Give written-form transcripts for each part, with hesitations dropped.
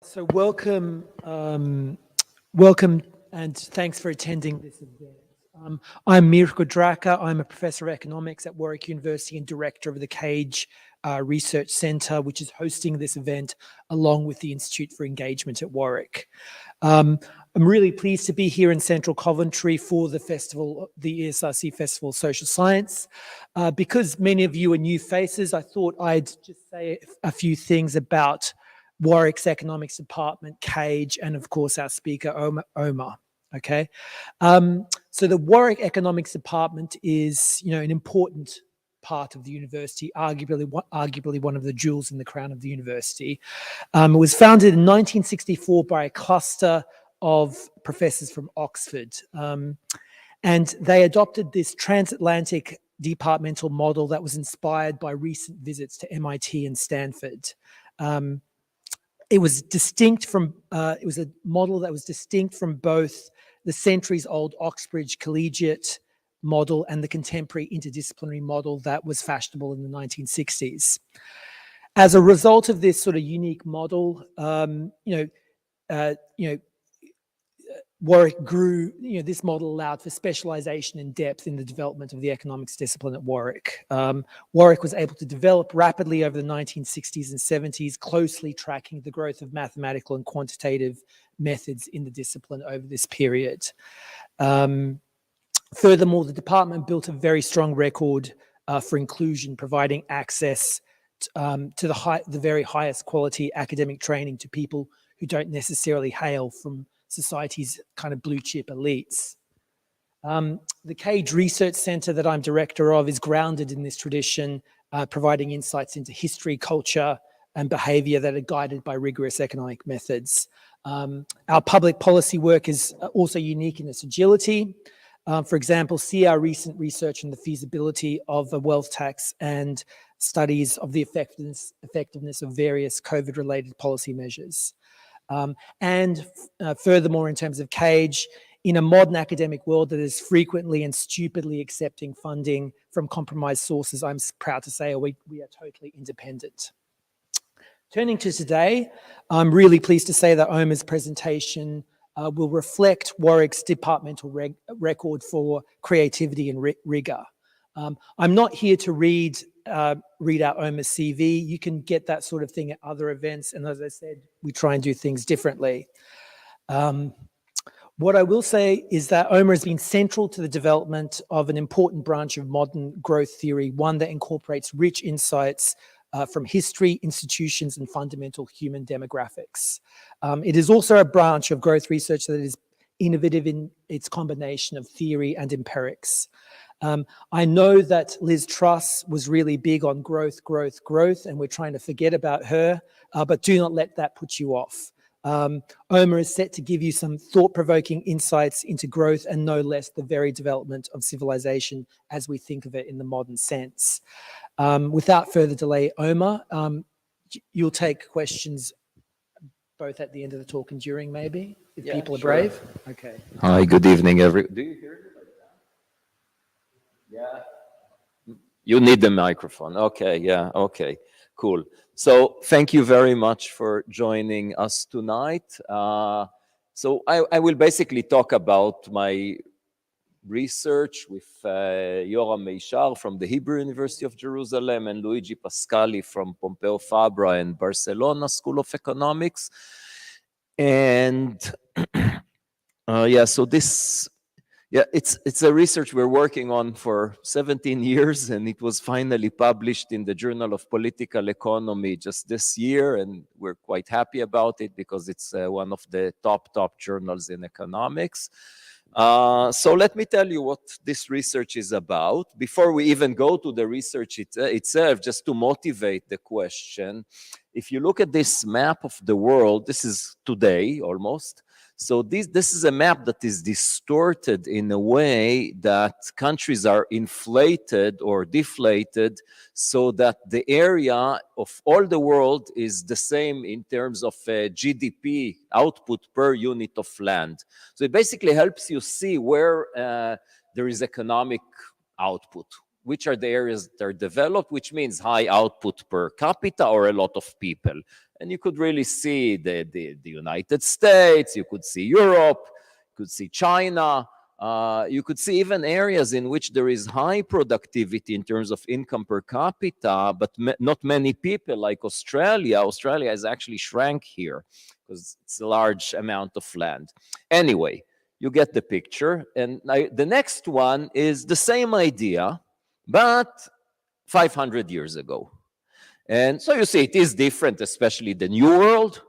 So welcome, and thanks for attending this event. I'm Mirko Draka. I'm a professor of economics at Warwick University and director of the Cage Research Centre, which is hosting this event along with the Institute for Engagement at Warwick. I'm really pleased to be here in central Coventry for the festival, the ESRC Festival of Social Science. Because many of you are new faces, I thought I'd just say a few things about Warwick's Economics Department, Cage, and of course our speaker, Omer. Okay, so the Warwick Economics Department is, an important part of the university, arguably one of the jewels in the crown of the university. It was founded in 1964 by a cluster of professors from Oxford, and they adopted this transatlantic departmental model that was inspired by recent visits to MIT and Stanford. It was a model that was distinct from both the centuries-old Oxbridge collegiate model and the contemporary interdisciplinary model that was fashionable in the 1960s. As a result of this sort of unique model, Warwick grew. This model allowed for specialization and depth in the development of the economics discipline at Warwick. Warwick was able to develop rapidly over the 1960s and 70s, closely tracking the growth of mathematical and quantitative methods in the discipline over this period. Furthermore, the department built a very strong record for inclusion, providing access to the very highest quality academic training to people who don't necessarily hail from society's kind of blue chip elites. The Cage Research Centre that I'm director of is grounded in this tradition, providing insights into history, culture, and behaviour that are guided by rigorous economic methods. Our public policy work is also unique in its agility. For example, see our recent research on the feasibility of a wealth tax and studies of the effectiveness of various COVID-related policy measures. Furthermore, in terms of Cage, in a modern academic world that is frequently and stupidly accepting funding from compromised sources, I'm proud to say we are totally independent. Turning to today, I'm really pleased to say that Omer's presentation will reflect Warwick's departmental record for creativity and rigor. I'm not here to read out Omer's CV. You can get that sort of thing at other events, and as I said, we try and do things differently. What I will say is that Omer has been central to the development of an important branch of modern growth theory, one that incorporates rich insights from history, institutions, and fundamental human demographics. It is also a branch of growth research that is innovative in its combination of theory and empirics. I know that Liz Truss was really big on growth, and we're trying to forget about her, but do not let that put you off. Omer is set to give you some thought-provoking insights into growth and no less the very development of civilization as we think of it in the modern sense. Without further delay, Omer, you'll take questions both at the end of the talk and during, maybe, if people are brave. Okay. Hi, good evening, everyone. Do you hear me? Yeah. You need the microphone. Okay, yeah, okay, cool. So thank you very much for joining us tonight. So I will basically talk about my research with Yoram Meishar from the Hebrew University of Jerusalem and Luigi Pascali from Pompeu Fabra and Barcelona School of Economics. And so this, it's a research we're working on for 17 years, and it was finally published in the Journal of Political Economy just this year, and we're quite happy about it because it's one of the top journals in economics. So let me tell you what this research is about. Before we even go to the research itself, just to motivate the question, if you look at this map of the world, this is today almost. So this is a map that is distorted in a way that countries are inflated or deflated so that the area of all the world is the same in terms of GDP output per unit of land. So it basically helps you see where there is economic output, which are the areas that are developed, which means high output per capita or a lot of people. And you could really see the United States, you could see Europe, you could see China, you could see even areas in which there is high productivity in terms of income per capita, but not many people, like Australia. Australia has actually shrank here because it's a large amount of land. Anyway, you get the picture. And the next one is the same idea, but 500 years ago. And so you see it is different, especially the New World,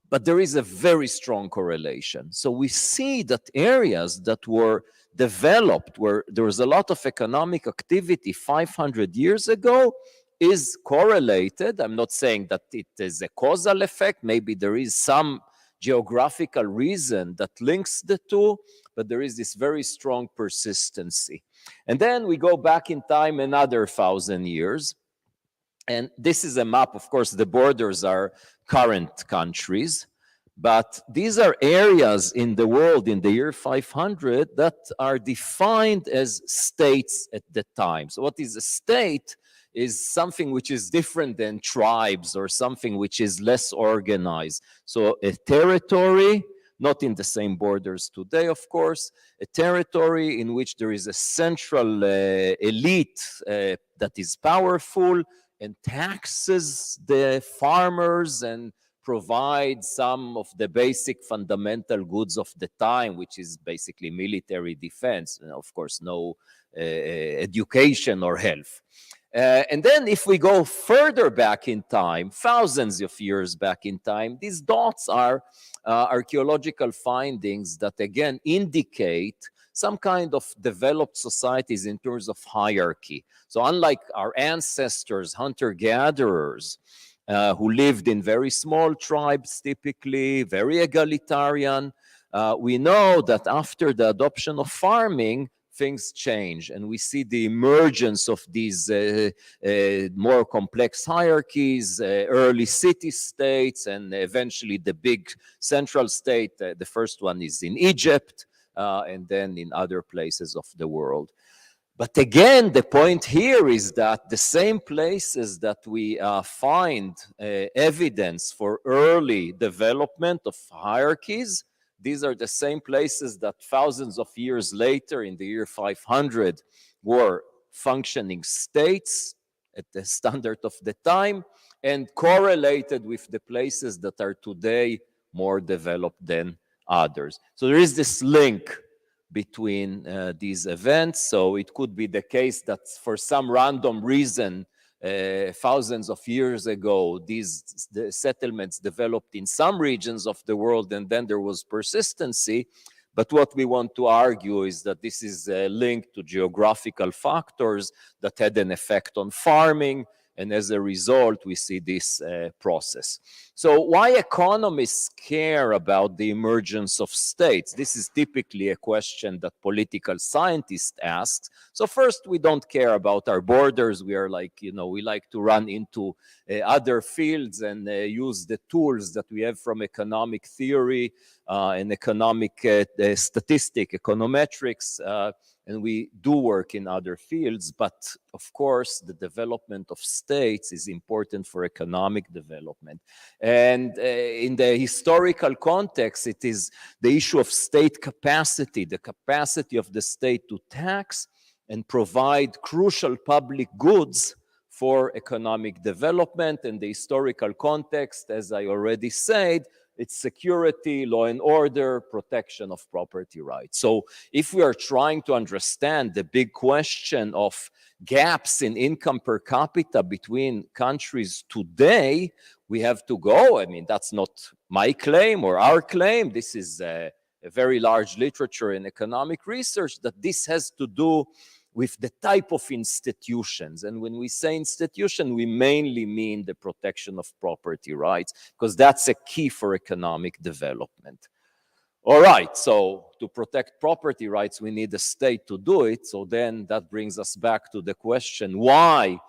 but there is a very strong correlation. So we see that areas that were developed, where there was a lot of economic activity 500 years ago, is correlated. I'm not saying that it is a causal effect. Maybe there is some geographical reason that links the two, but there is this very strong persistency. And then we go back in time another 1,000 years. And this is a map. Of course, the borders are current countries, but these are areas in the world in the year 500 that are defined as states at the time. So what is a state is something which is different than tribes or something which is less organized. So a territory, not in the same borders today, of course, a territory in which there is a central elite that is powerful and taxes the farmers and provides some of the basic fundamental goods of the time, which is basically military defense, and of course, no education or health. And then if we go further back in time, thousands of years back in time, these dots are archaeological findings that again indicate some kind of developed societies in terms of hierarchy. So unlike our ancestors, hunter-gatherers, who lived in very small tribes, typically very egalitarian, we know that after the adoption of farming, things change, and we see the emergence of these more complex hierarchies, early city-states, and eventually the big central state. The first one is in Egypt, and then in other places of the world. But again, the point here is that the same places that we find evidence for early development of hierarchies, these are the same places that thousands of years later, in the year 500, were functioning states at the standard of the time and correlated with the places that are today more developed than others. So there is this link between these events. So it could be the case that for some random reason, thousands of years ago, the settlements developed in some regions of the world, and then there was persistency. But what we want to argue is that this is linked to geographical factors that had an effect on farming, and as a result, we see this process. So why economists care about the emergence of states? This is typically a question that political scientists ask. So first, we don't care about our borders. We are like, we like to run into other fields and use the tools that we have from economic theory and economic econometrics, and we do work in other fields, but of course, the development of states is important for economic development. And in the historical context, it is the issue of state capacity, the capacity of the state to tax and provide crucial public goods for economic development. And the historical context, as I already said, it's security, law and order, protection of property rights. So if we are trying to understand the big question of gaps in income per capita between countries today, we have to go. I mean, that's not my claim or our claim. This is a very large literature in economic research that this has to do with the type of institutions. And when we say institution, we mainly mean the protection of property rights, because that's a key for economic development. All right, so to protect property rights, we need a state to do it. So then that brings us back to the question, why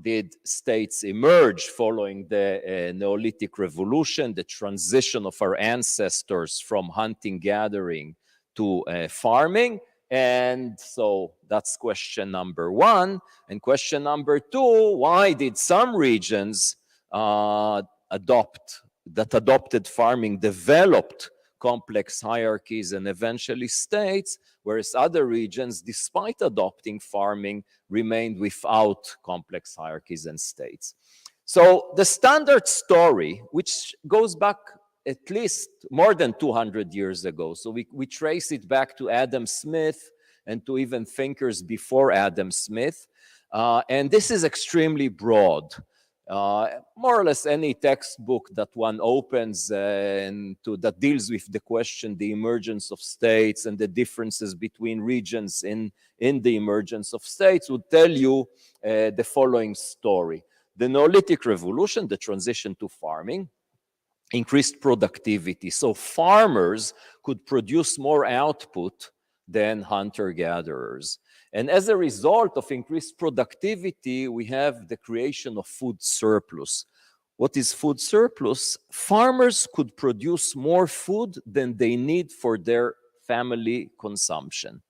did states emerge following the Neolithic Revolution, the transition of our ancestors from hunting, gathering to farming? And so that's question number one. And question number two, why did some regions adopted farming developed complex hierarchies and eventually states, whereas other regions, despite adopting farming, remained without complex hierarchies and states. So the standard story, which goes back at least more than 200 years ago, so we trace it back to Adam Smith and to even thinkers before Adam Smith, and this is extremely broad. More or less any textbook that one opens that deals with the question, the emergence of states and the differences between regions in the emergence of states would tell you the following story. The Neolithic Revolution, the transition to farming, increased productivity. So farmers could produce more output than hunter-gatherers. And as a result of increased productivity, we have the creation of food surplus. What is food surplus? Farmers could produce more food than they need for their family consumption.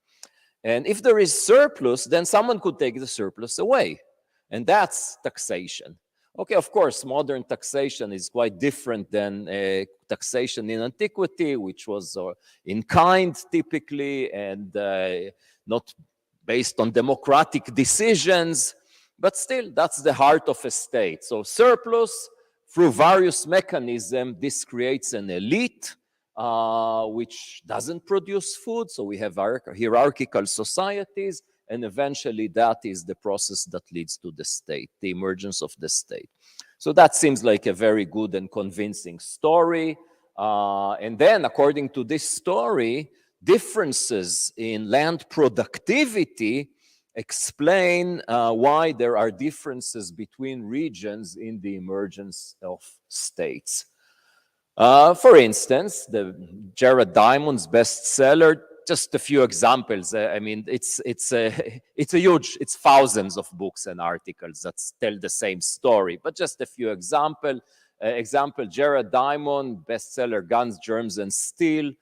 And if there is surplus, then someone could take the surplus away. And that's taxation. Okay, of course, modern taxation is quite different than taxation in antiquity, which was in kind typically and not based on democratic decisions, but still, that's the heart of a state. So surplus, through various mechanisms, this creates an elite which doesn't produce food, so we have hierarchical societies, and eventually that is the process that leads to the state, the emergence of the state. So that seems like a very good and convincing story. And then, according to this story, differences in land productivity explain why there are differences between regions in the emergence of states. For instance, the Jared Diamond's bestseller, just a few examples. I mean, it's thousands of books and articles that tell the same story, but just a few examples. Jared Diamond, bestseller Guns, Germs, and Steel.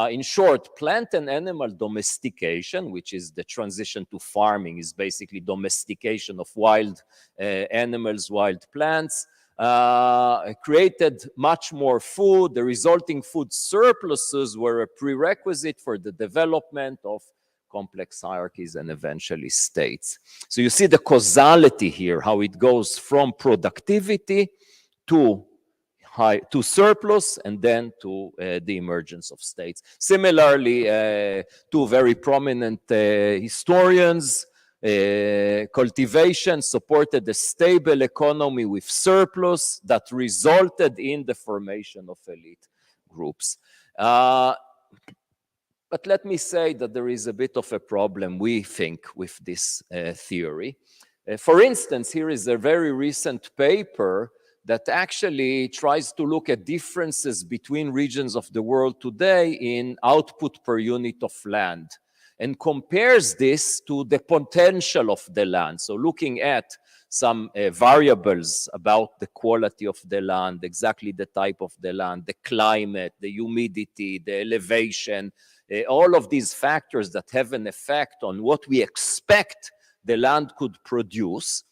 In short, plant and animal domestication, which is the transition to farming, is basically domestication of wild animals, wild plants, created much more food. The resulting food surpluses were a prerequisite for the development of complex hierarchies and eventually states. So you see the causality here, how it goes from productivity to surplus and then to the emergence of states. Similarly, two very prominent historians, cultivation supported a stable economy with surplus that resulted in the formation of elite groups. But let me say that there is a bit of a problem, we think, with this theory. For instance, here is a very recent paper that actually tries to look at differences between regions of the world today in output per unit of land and compares this to the potential of the land. So looking at some variables about the quality of the land, exactly the type of the land, the climate, the humidity, the elevation, all of these factors that have an effect on what we expect the land could produce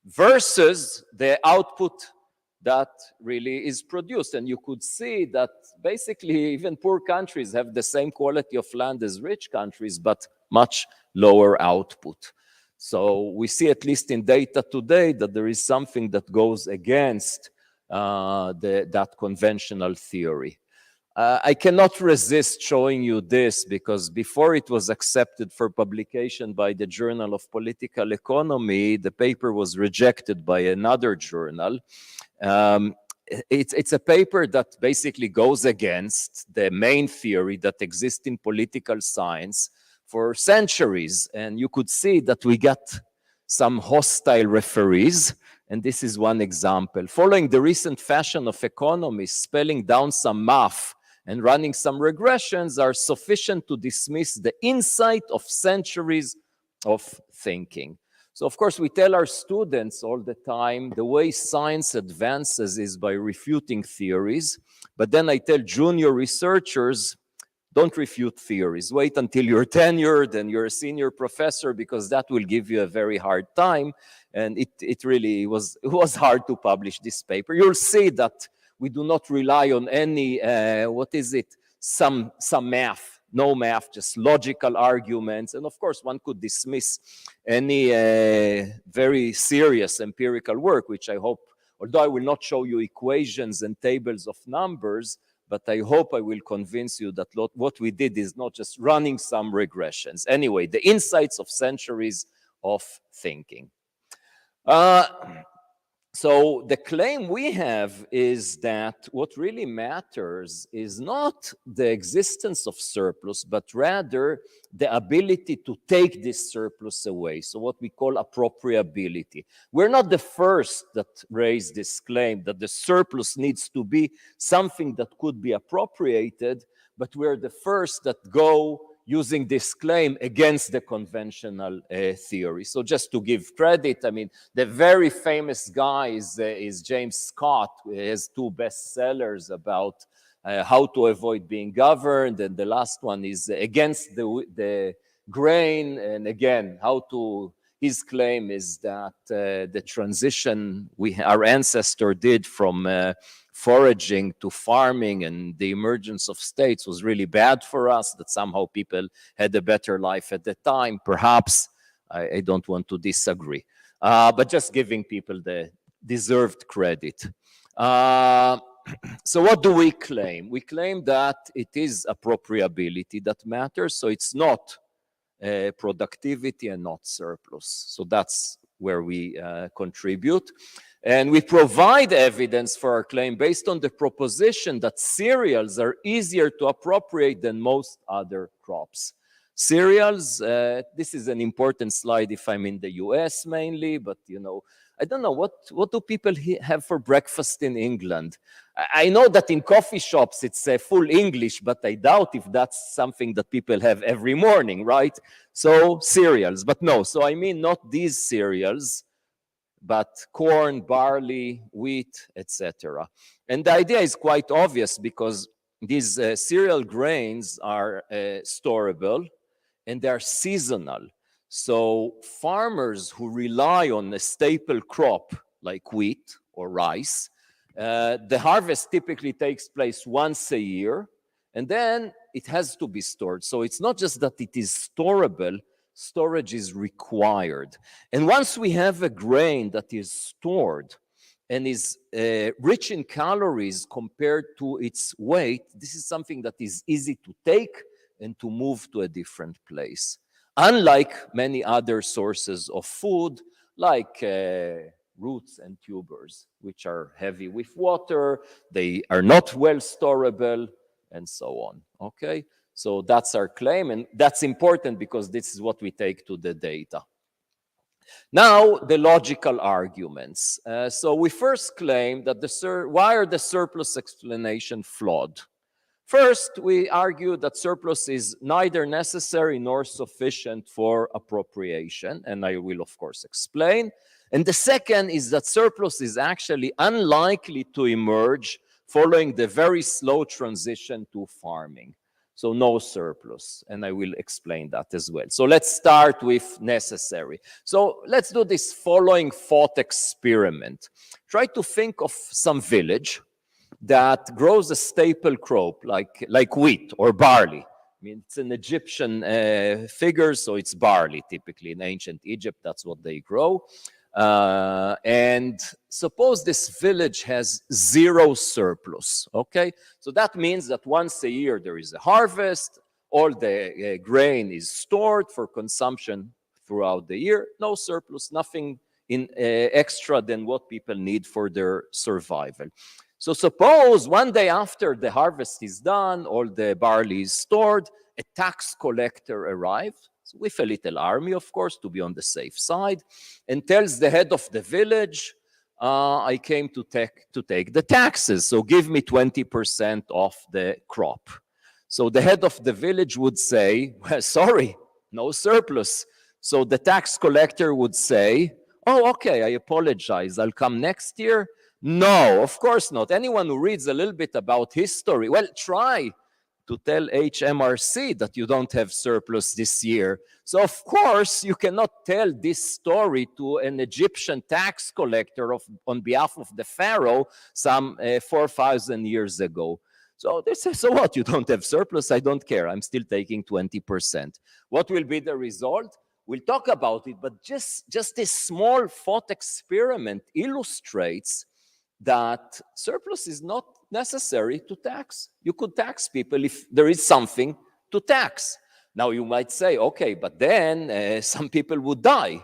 versus the output that really is produced. And you could see that basically even poor countries have the same quality of land as rich countries, but much lower output. So we see, at least in data today, that there is something that goes against that conventional theory. I cannot resist showing you this because before it was accepted for publication by the Journal of Political Economy, the paper was rejected by another journal. It's a paper that basically goes against the main theory that exists in political science for centuries. And you could see that we got some hostile referees. And this is one example. Following the recent fashion of economists spelling down some math and running some regressions are sufficient to dismiss the insight of centuries of thinking. So, of course, we tell our students all the time, the way science advances is by refuting theories. But then I tell junior researchers, don't refute theories. Wait until you're tenured and you're a senior professor, because that will give you a very hard time. And it really was, it was hard to publish this paper. You'll see that we do not rely on any, some math, no math, just logical arguments. And of course, one could dismiss any very serious empirical work, which I hope, although I will not show you equations and tables of numbers, but I hope I will convince you that what we did is not just running some regressions. Anyway, the insights of centuries of thinking. So the claim we have is that what really matters is not the existence of surplus, but rather the ability to take this surplus away. So what we call appropriability. We're not the first that raised this claim that the surplus needs to be something that could be appropriated, but we're the first that go using this claim against the conventional theory. So just to give credit, I mean, the very famous guy is James Scott, who has 2 bestsellers about how to avoid being governed, and the last one is against the grain, and again, his claim is that the transition our ancestor did from foraging to farming and the emergence of states was really bad for us, that somehow people had a better life at the time. Perhaps, I don't want to disagree, but just giving people the deserved credit. So what do we claim? We claim that it is appropriability that matters, so it's not productivity and not surplus. So that's where we contribute. And we provide evidence for our claim based on the proposition that cereals are easier to appropriate than most other crops. Cereals, this is an important slide if I'm in the US mainly, but you know, I don't know, what do people have for breakfast in England? I know that in coffee shops it's full English, but I doubt if that's something that people have every morning, right? So cereals, but no, so I mean not these cereals, but corn, barley, wheat, etc. And the idea is quite obvious because these cereal grains are storable and they're seasonal. So farmers who rely on a staple crop like wheat or rice, the harvest typically takes place once a year, and then it has to be stored. So it's not just that it is storable, storage is required. And once we have a grain that is stored and is rich in calories compared to its weight, this is something that is easy to take and to move to a different place. Unlike many other sources of food, like roots and tubers, which are heavy with water, they are not well storable, and so on, okay? So that's our claim, and that's important because this is what we take to the data. Now, the logical arguments. So we first claim that why are the surplus explanation flawed? First, we argue that surplus is neither necessary nor sufficient for appropriation, and I will, of course, explain. And the second is that surplus is actually unlikely to emerge following the very slow transition to farming. So no surplus, and I will explain that as well. So let's start with necessary. So let's do this following thought experiment. Try to think of some village that grows a staple crop like wheat or barley. I mean, it's an Egyptian figure, so it's barley typically. In ancient Egypt, that's what they grow. And suppose this village has zero surplus, okay? So that means that once a year there is a harvest, all the grain is stored for consumption throughout the year, no surplus, nothing in extra than what people need for their survival. So suppose one day after the harvest is done, all the barley is stored, a tax collector arrives, with a little army, of course, to be on the safe side, and tells the head of the village, I came to take the taxes, so give me 20% off the crop. So the head of the village would say, well, sorry, no surplus. So the tax collector would say, oh, okay, I apologize, I'll come next year. No, of course not. Anyone who reads a little bit about history, well, try to tell HMRC that you don't have surplus this year. So of course, you cannot tell this story to an Egyptian tax collector on behalf of the pharaoh some 4,000 years ago. So they say, so what, you don't have surplus? I don't care, I'm still taking 20%. What will be the result? We'll talk about it, but just this small thought experiment illustrates that surplus is not necessary to tax. You could tax people if there is something to tax. Now you might say, okay, but then some people would die.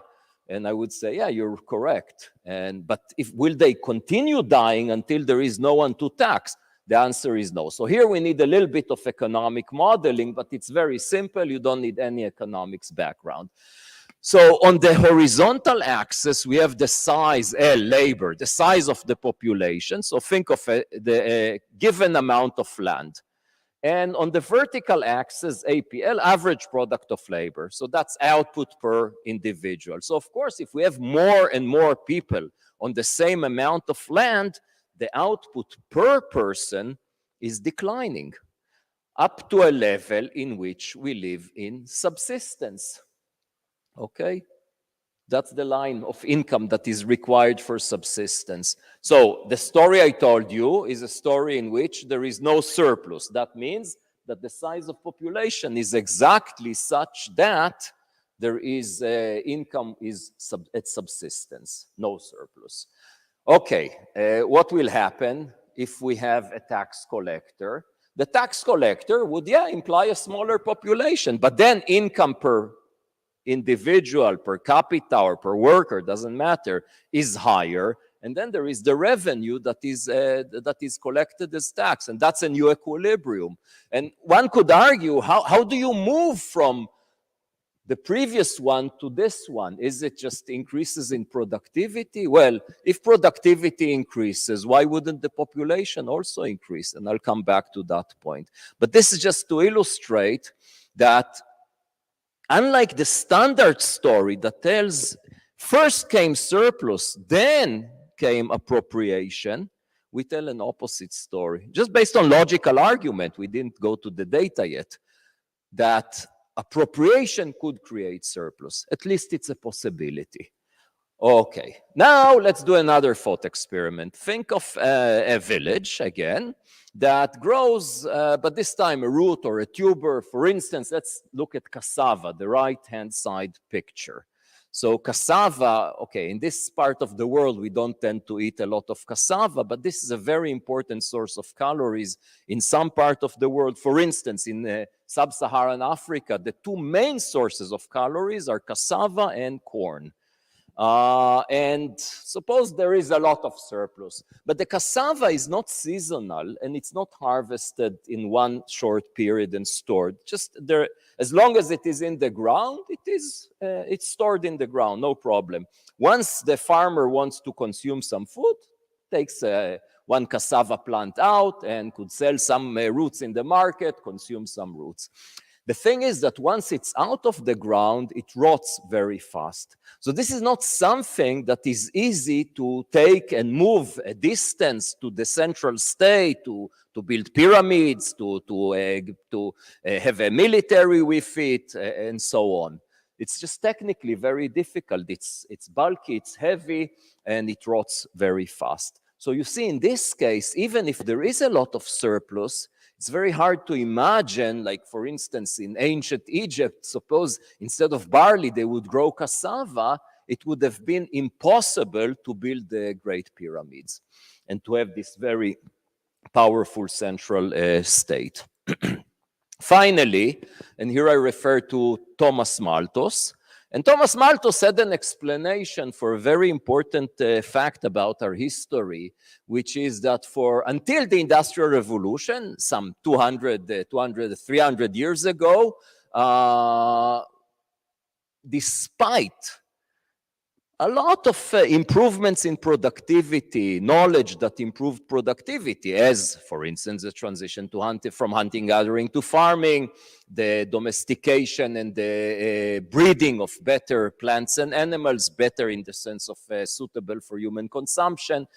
And I would say, yeah, you're correct. But will they continue dying until there is no one to tax? The answer is no. So here we need a little bit of economic modeling, but it's very simple. You don't need any economics background. So on the horizontal axis, we have the size, L, labor, the size of the population. So think of the given amount of land. And on the vertical axis, APL, average product of labor. So that's output per individual. So of course, if we have more and more people on the same amount of land, the output per person is declining up to a level in which we live in subsistence. Okay? That's the line of income that is required for subsistence. So the story I told you is a story in which there is no surplus. That means that the size of population is exactly such that there is income is at subsistence, no surplus. Okay, what will happen if we have a tax collector? The tax collector would, imply a smaller population, but then income per individual, per capita, or per worker, doesn't matter, is higher. And then there is the revenue that is collected as tax, and that's a new equilibrium. And one could argue, how do you move from the previous one to this one? Is it just increases in productivity? Well, if productivity increases, why wouldn't the population also increase? And I'll come back to that point. But this is just to illustrate that unlike the standard story that tells first came surplus, then came appropriation, we tell an opposite story. Just based on logical argument, we didn't go to the data yet, that appropriation could create surplus. At least it's a possibility. Okay, now let's do another thought experiment. Think of a village, again, that grows, but this time a root or a tuber. For instance, let's look at cassava, the right-hand side picture. So cassava, okay, in this part of the world, we don't tend to eat a lot of cassava, but this is a very important source of calories in some part of the world. For instance, in sub-Saharan Africa, the two main sources of calories are cassava and corn. And suppose there is a lot of surplus, but the cassava is not seasonal and it's not harvested in one short period and stored. Just there, as long as it is in the ground, it's stored in the ground, no problem. Once the farmer wants to consume some food, takes one cassava plant out and could sell some roots in the market, consume some roots. The thing is that once it's out of the ground, it rots very fast. So this is not something that is easy to take and move a distance to the central state, to build pyramids, to have a military with it, and so on. It's just technically very difficult. It's bulky, it's heavy, and it rots very fast. So you see, in this case, even if there is a lot of surplus, it's very hard to imagine, like for instance, in ancient Egypt, suppose instead of barley, they would grow cassava, it would have been impossible to build the Great Pyramids and to have this very powerful central state. Finally, and here I refer to Thomas Malthus, and Thomas Malthus had an explanation for a very important fact about our history, which is that until the Industrial Revolution, some 200, 300 years ago, despite a lot of improvements in productivity, knowledge that improved productivity, as, for instance, the transition from hunting-gathering to farming, the domestication and the breeding of better plants and animals, better in the sense of suitable for human consumption,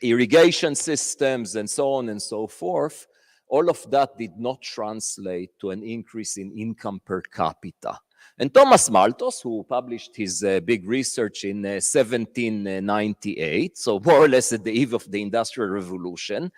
irrigation systems, and so on and so forth. all of that did not translate to an increase in income per capita. And Thomas Malthus, who published his big research in 1798, so more or less at the eve of the Industrial Revolution,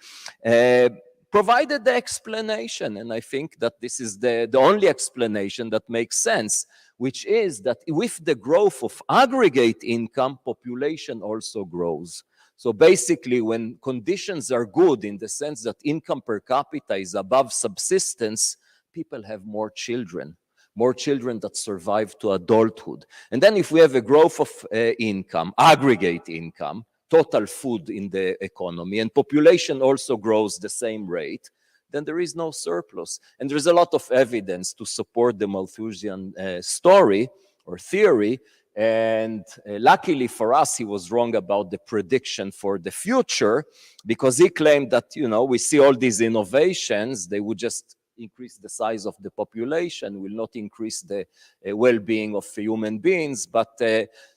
provided the explanation. And I think that this is the only explanation that makes sense, which is that with the growth of aggregate income, population also grows. So basically, when conditions are good in the sense that income per capita is above subsistence, people have more children that survive to adulthood. And then if we have a growth of income, aggregate income, total food in the economy, and population also grows the same rate, then there is no surplus. And there's a lot of evidence to support the Malthusian story or theory. And luckily for us, he was wrong about the prediction for the future, because he claimed that, we see all these innovations, they would just increase the size of the population, will not increase the well-being of human beings. But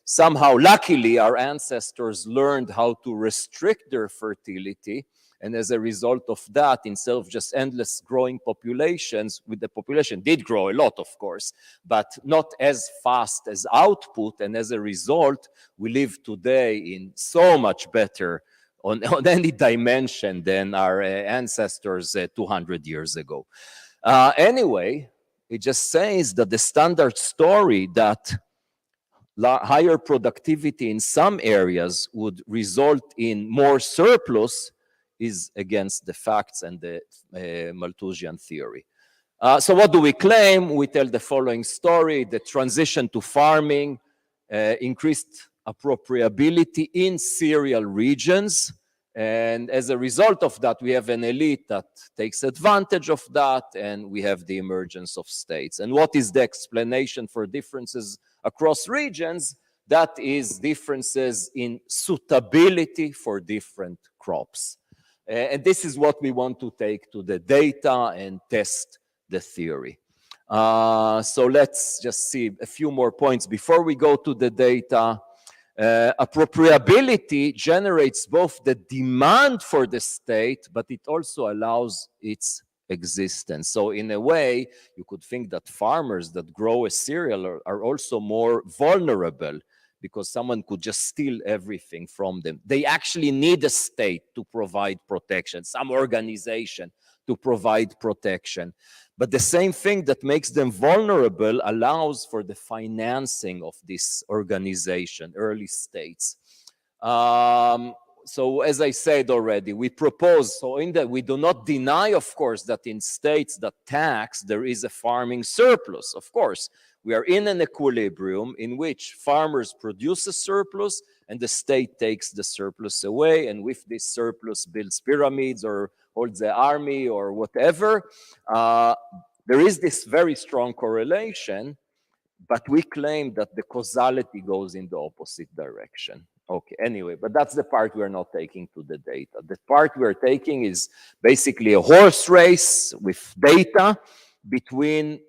somehow, luckily, our ancestors learned how to restrict their fertility. And as a result of that, instead of just endless growing populations, the population did grow a lot, of course, but not as fast as output. And as a result, we live today in so much better on any dimension than our ancestors 200 years ago. Anyway, it just says that the standard story that higher productivity in some areas would result in more surplus is against the facts and the Malthusian theory. So what do we claim? We tell the following story: the transition to farming increased appropriability in cereal regions. And as a result of that, we have an elite that takes advantage of that, and we have the emergence of states. And what is the explanation for differences across regions? That is differences in suitability for different crops. And this is what we want to take to the data and test the theory. So let's just see a few more points before we go to the data. Appropriability generates both the demand for the state, but it also allows its existence. So in a way, you could think that farmers that grow a cereal are also more vulnerable, because someone could just steal everything from them. They actually need a state to provide protection, some organization to provide protection. But the same thing that makes them vulnerable allows for the financing of this organization, early states. So as I said already, we propose, so in that we do not deny, of course, that in states that tax, there is a farming surplus. Of course, we are in an equilibrium in which farmers produce a surplus and the state takes the surplus away, and with this surplus builds pyramids or holds the army or whatever. There is this very strong correlation, but we claim that the causality goes in the opposite direction. Okay, anyway, but that's the part we're not taking to the data. The part we're taking is basically a horse race with data between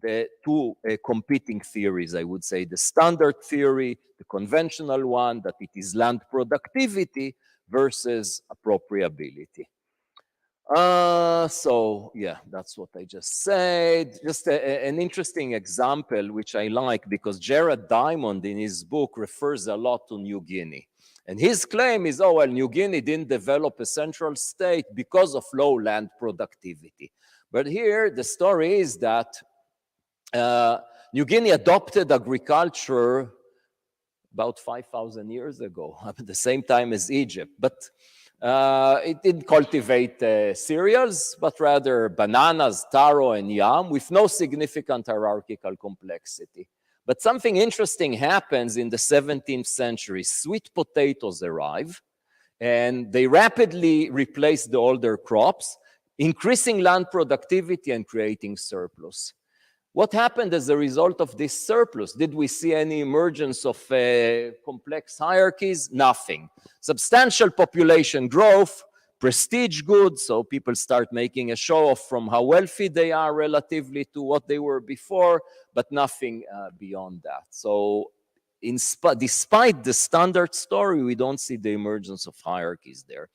the two competing theories, I would say. The standard theory, the conventional one, that it is land productivity versus appropriability. So yeah, that's what I just said. Just an interesting example, which I like, because Jared Diamond in his book refers a lot to New Guinea. And his claim is, oh, well, New Guinea didn't develop a central state because of low land productivity. But here, the story is that New Guinea adopted agriculture about 5,000 years ago, at the same time as Egypt. But it didn't cultivate cereals, but rather bananas, taro, and yam, with no significant hierarchical complexity. But something interesting happens in the 17th century. Sweet potatoes arrive, and they rapidly replace the older crops, increasing land productivity and creating surplus. What happened as a result of this surplus? Did we see any emergence of complex hierarchies? Nothing. Substantial population growth, prestige goods, so people start making a show off from how wealthy they are relatively to what they were before, but nothing beyond that. So despite the standard story, we don't see the emergence of hierarchies there.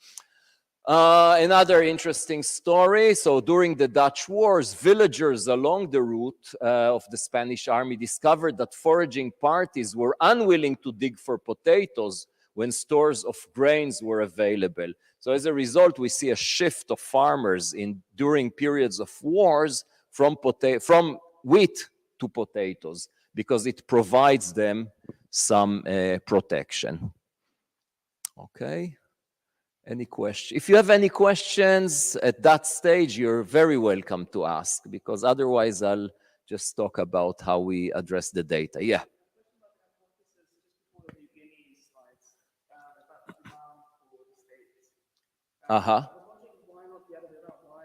Another interesting story. So during the Dutch wars, villagers along the route of the Spanish army discovered that foraging parties were unwilling to dig for potatoes when stores of grains were available. So as a result, we see a shift of farmers during periods of wars from wheat to potatoes because it provides them some protection. Okay. Any question? If you have any questions at that stage, you're very welcome to ask, because otherwise I'll just talk about how we address the data. Yeah. Uh-huh. Why not the other way around? Why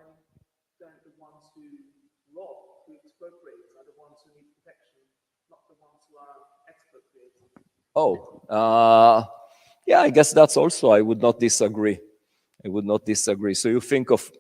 don't the ones who rob, who expropriate, are the ones who need protection, not the ones who are expropriating? Oh, yeah, I guess that's also, I would not disagree. I would not disagree. So you think of,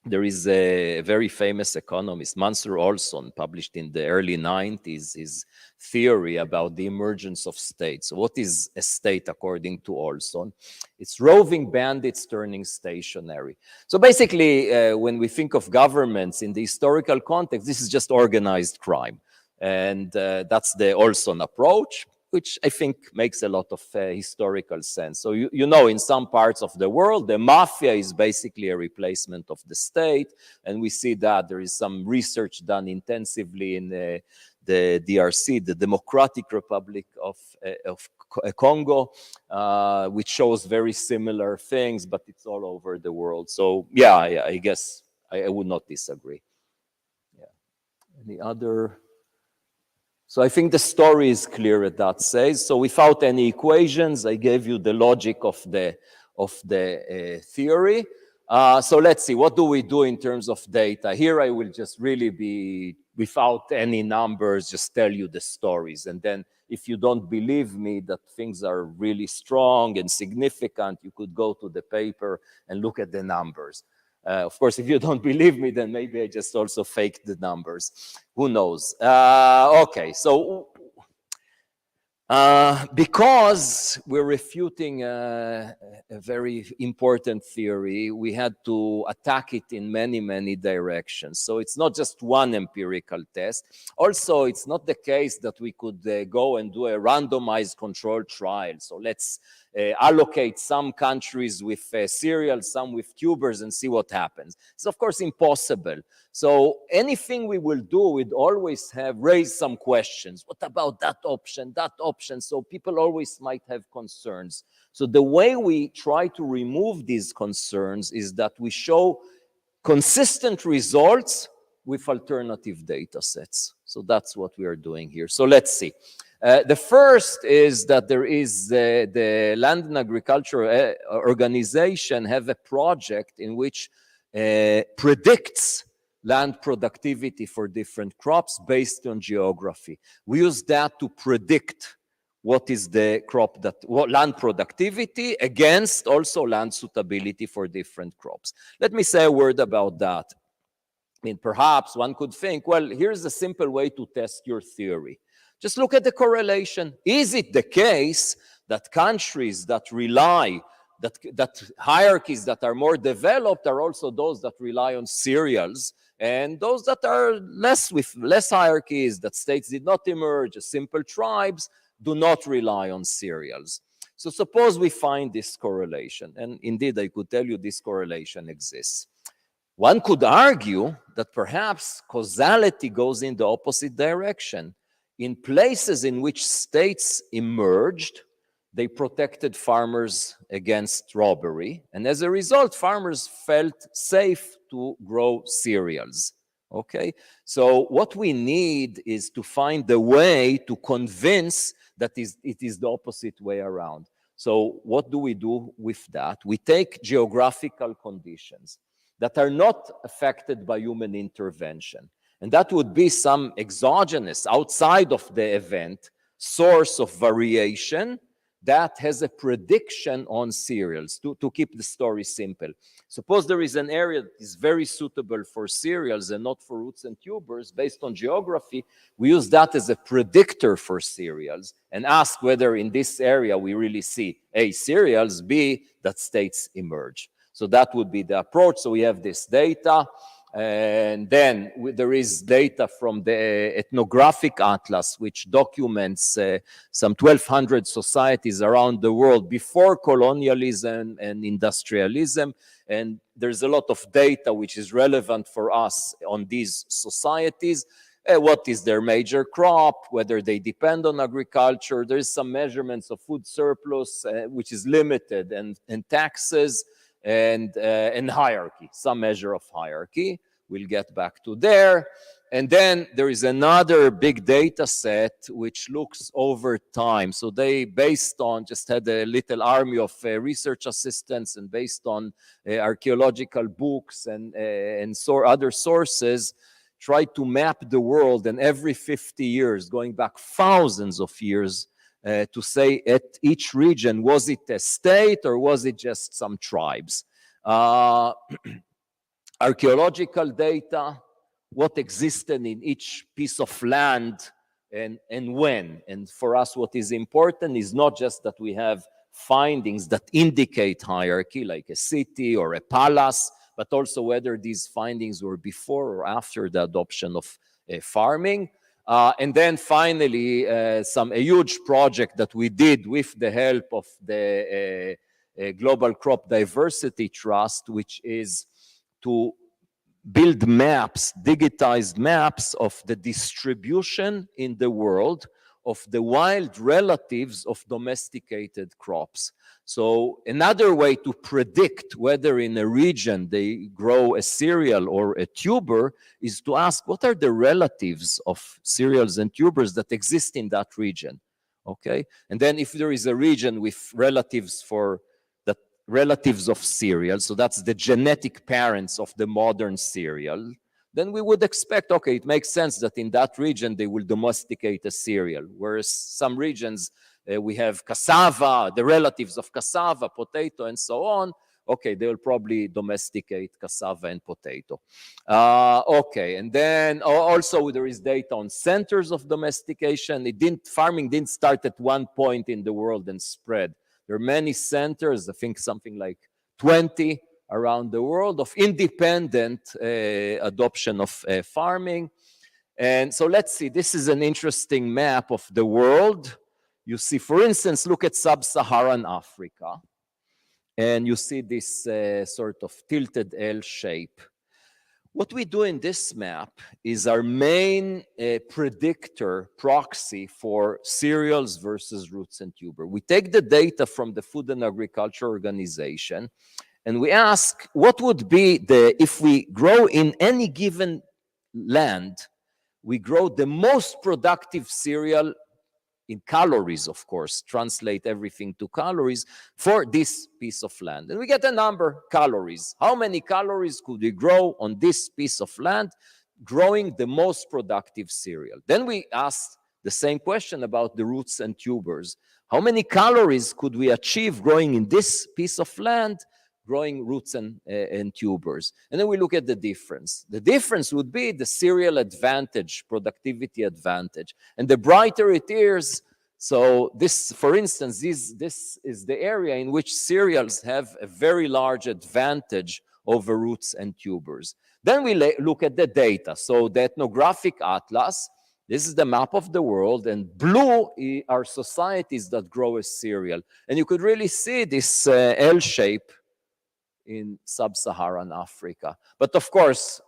there is a very famous economist, Mansur Olson, published in the early 90s, his theory about the emergence of states. So what is a state according to Olson? It's roving bandits turning stationary. So basically, when we think of governments in the historical context, this is just organized crime. And that's the Olson approach, which I think makes a lot of historical sense. So, in some parts of the world, the mafia is basically a replacement of the state. And we see that there is some research done intensively in the DRC, the Democratic Republic of Congo, which shows very similar things, but it's all over the world. So, yeah, I guess I would not disagree. Yeah. Any other? So I think the story is clear at that stage. So without any equations, I gave you the logic of the theory. So let's see, what do we do in terms of data? Here I will just really be, without any numbers, just tell you the stories. And then if you don't believe me that things are really strong and significant, you could go to the paper and look at the numbers. Of course, if you don't believe me, then maybe I just also faked the numbers. Who knows? Okay, so because we're refuting a very important theory, we had to attack it in many, many directions. So it's not just one empirical test. Also, it's not the case that we could go and do a randomized controlled trial. So let's allocate some countries with cereals, some with tubers, and see what happens. It's of course impossible. So anything we will do, we'd always have raised some questions. What about that option, that option? So people always might have concerns. So the way we try to remove these concerns is that we show consistent results with alternative data sets. So that's what we are doing here. So let's see. The first is that there is the Land and Agriculture Organization have a project in which predicts land productivity for different crops based on geography. We use that to predict what is the crop land productivity against also land suitability for different crops. Let me say a word about that. I mean, perhaps one could think, well, here's a simple way to test your theory. Just look at the correlation. Is it the case that countries that rely, that hierarchies that are more developed are also those that rely on cereals, and those that are with less hierarchies, that states did not emerge, simple tribes, do not rely on cereals? So suppose we find this correlation, and indeed I could tell you this correlation exists. One could argue that perhaps causality goes in the opposite direction. In places in which states emerged, they protected farmers against robbery. And as a result, farmers felt safe to grow cereals. Okay? So what we need is to find a way to convince that it is the opposite way around. So what do we do with that? We take geographical conditions that are not affected by human intervention. And that would be some exogenous, outside of the event, source of variation that has a prediction on cereals, to keep the story simple. Suppose there is an area that is very suitable for cereals and not for roots and tubers based on geography. We use that as a predictor for cereals and ask whether in this area we really see A, cereals, B, that states emerge. So that would be the approach. So we have this data. And then there is data from the ethnographic atlas, which documents some 1,200 societies around the world before colonialism and industrialism. And there's a lot of data which is relevant for us on these societies. What is their major crop, whether they depend on agriculture. There's some measurements of food surplus, which is limited, and taxes. And hierarchy, some measure of hierarchy. We'll get back to there. And then there is another big data set which looks over time. So they, based on, just had a little army of research assistants, and based on archaeological books and other sources, try to map the world, and every 50 years, going back thousands of years, to say at each region, was it a state or was it just some tribes? Archaeological data, what existed in each piece of land and when. And for us, what is important is not just that we have findings that indicate hierarchy, like a city or a palace, but also whether these findings were before or after the adoption of farming. And then finally, a huge project that we did with the help of the Global Crop Diversity Trust, which is to build maps, digitized maps of the distribution in the world of the wild relatives of domesticated crops. So another way to predict whether in a region they grow a cereal or a tuber is to ask, what are the relatives of cereals and tubers that exist in that region? Okay, and then if there is a region with relatives of cereals, so that's the genetic parents of the modern cereal, then we would expect, okay, it makes sense that in that region they will domesticate a cereal. Whereas some regions, we have cassava, the relatives of cassava, potato, and so on. Okay, they will probably domesticate cassava and potato. Okay, and then also there is data on centers of domestication. Farming didn't start at one point in the world and spread. There are many centers, I think something like 20 around the world, of independent adoption of farming. And so let's see, this is an interesting map of the world. You see, for instance, look at sub-Saharan Africa. And you see this sort of tilted L shape. What we do in this map is our main predictor proxy for cereals versus roots and tuber. We take the data from the Food and Agriculture Organization, and we ask, what would be if we grow in any given land, we grow the most productive cereal in calories, of course, translate everything to calories for this piece of land. And we get a number, calories. How many calories could we grow on this piece of land, growing the most productive cereal? Then we ask the same question about the roots and tubers. How many calories could we achieve growing in this piece of land, growing roots and tubers? And then we look at the difference. The difference would be the cereal advantage, productivity advantage. And the brighter it is, so this, for instance, this is the area in which cereals have a very large advantage over roots and tubers. Then we look at the data. So the ethnographic atlas, this is the map of the world, and blue are societies that grow a cereal. And you could really see this L shape in sub-Saharan Africa. But of course,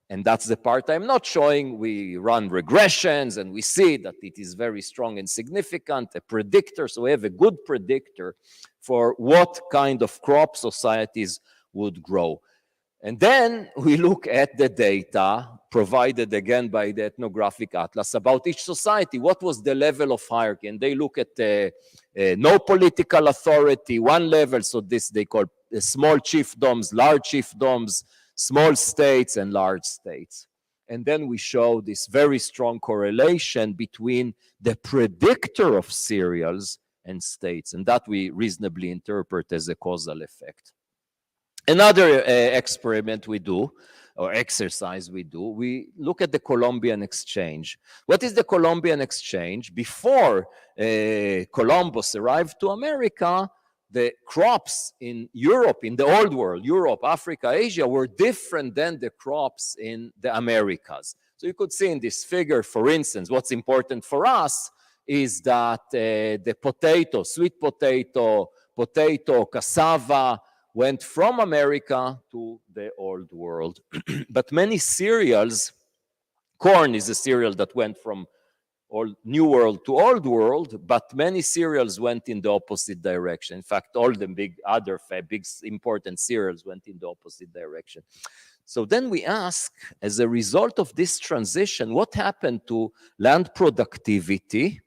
and that's the part I'm not showing, we run regressions and we see that it is very strong and significant, a predictor. So we have a good predictor for what kind of crop societies would grow. And then we look at the data provided again by the ethnographic atlas about each society. What was the level of hierarchy? And they look at no political authority, one level, so this they call small chiefdoms, large chiefdoms, small states, and large states. And then we show this very strong correlation between the predictor of cereals and states. And that we reasonably interpret as a causal effect. Another experiment we do, or exercise we do, we look at the Columbian Exchange. What is the Columbian Exchange? Before Columbus arrived to America, the crops in Europe, in the old world, Europe, Africa, Asia, were different than the crops in the Americas. So you could see in this figure, for instance, what's important for us is that the potato, sweet potato, cassava, went from America to the old world. But many cereals, corn is a cereal that went from New World to Old World, but many cereals went in the opposite direction. In fact, all the big important cereals went in the opposite direction. So then we ask, as a result of this transition, what happened to land productivity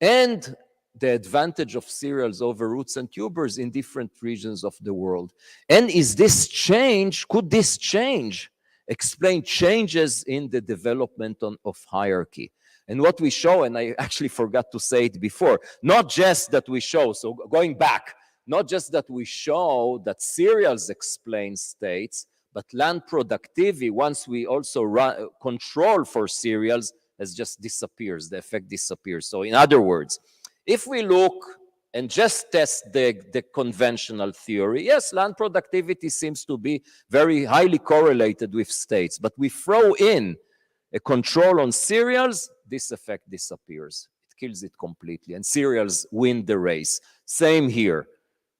and the advantage of cereals over roots and tubers in different regions of the world? And could this change explain changes in the development of hierarchy? And what we show, and I actually forgot to say it before, not just that we show, so going back, not just that we show that cereals explain states, but land productivity, once we also control for cereals, just disappears, the effect disappears. So in other words, if we look and just test the conventional theory, yes, land productivity seems to be very highly correlated with states, but we throw in a control on cereals, this effect disappears. It kills it completely, and cereals win the race. Same here.